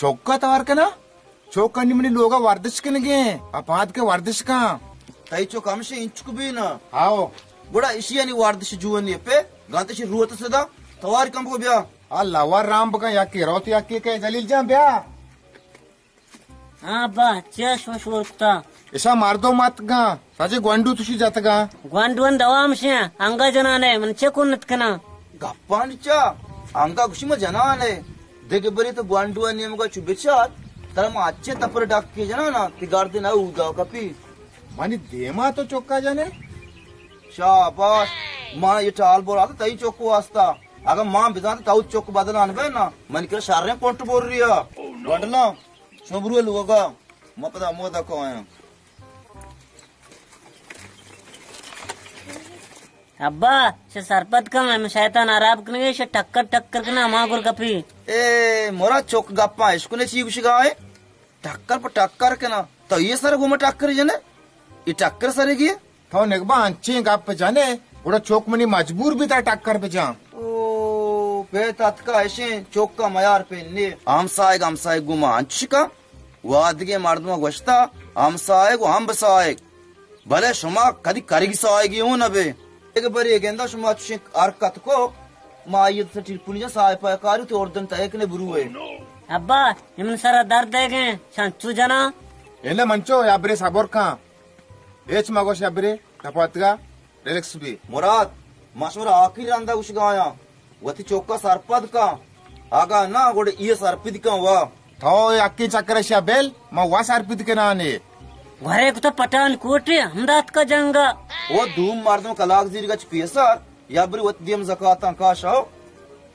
चौका तवार का ना चौका निमनी लोगा वर्दिश के लगे अपाद के वर्दिश का तई चो कमशे इंचुक भी ना आओ बड़ा इशियानी वार्दिश जुवनी पे गांतशी रुवत सदा तवार कम को ब्या अल्लाह वर राम बका याकी रोती याकी के जलील जा ब्या हाँ बा चेस मशवरता ऐसा मार दो मत गा साजे ग्वांडू तुशी जात गा ग्वांडवन दवामशे अंगा जनाने मनचे कोणत कना गप्पांचा अंगा गुशिम जनाने देखे बरी तो ग्वांडुआ नियम का चुबेचात तर मग आजचे तपर डाके जना ना ती गार्दे ना उगाव कपी मानी देमा तो चौका जाने शाबाश मां ये टाल बोल आता तई चौको वास्ता अगर मां बिजान ताऊ चौक बदल आने ना मन के शारे कोंट बोल रही है गंडला शोबरू लोगा मपदा मोदा को आया अब्बा से सरपत का मैं शैतान आराब कने से टक्कर टक्कर कना मागुर कपी ए मोरा चौक गप्पा इसको ने चीज शिगाए टक्कर पर टक्कर के ना तो ये सर घुमा टक्कर जने ये टक्कर सरेगी तो नेगबा अंचे गप पे जाने बड़ा चौक मनी मजबूर भी था टक्कर पे जा ओ बे तत्का ऐसे चौक का मयार पे ने आमसाएग गुमा अंचिका वादगे मर्दमा गोश्ता आमसाएग हम बसाएग भले शुमा कदी करेगी साएगी हूं ना बे एक बरी गेंदा शुमा चिक अरकत को मायत से टिपुनिया साय पाय कारी तो ordan तयक ने बुरू है अब्बा इमन सारा दर्द देगे संचू जना एले मंचो याबरे साबोर का एच मगोश याबरे तपतगा रिलैक्स भी मुराद मशवरा आखिर अंदा उस गाया वती चौका सरपद का आगा ना गोडे ये सरपद का वा तो अक्की चक्कर बेल मा वा सरपित के नाने वरे को तो पठान कोटे हमदात का जंगा वो धूम मर्दों कलाक जीर का पियसर याबरी वत दियम ज़काता का शाओ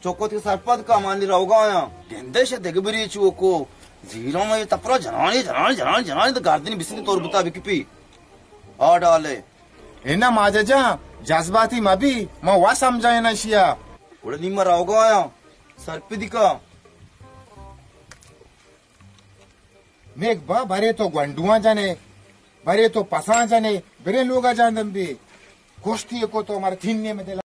चौको ती सरपद का मानली रहोगाया गेंदे से देगबरी चौको जीरो में तपरा जनानी तो गार्दनी बिस्ती तोर बुता बिकपी आ डाले इना माजजा जज्बाती मबी मा वा समझाए ना शिया उड़े निम्मा रहोगाया सरपदी का नेक बा भरे तो गंडुआ जाने भरे तो पसा जाने बरे लोगा जान दम्बी गोष्ठी को तो हमारे थीन में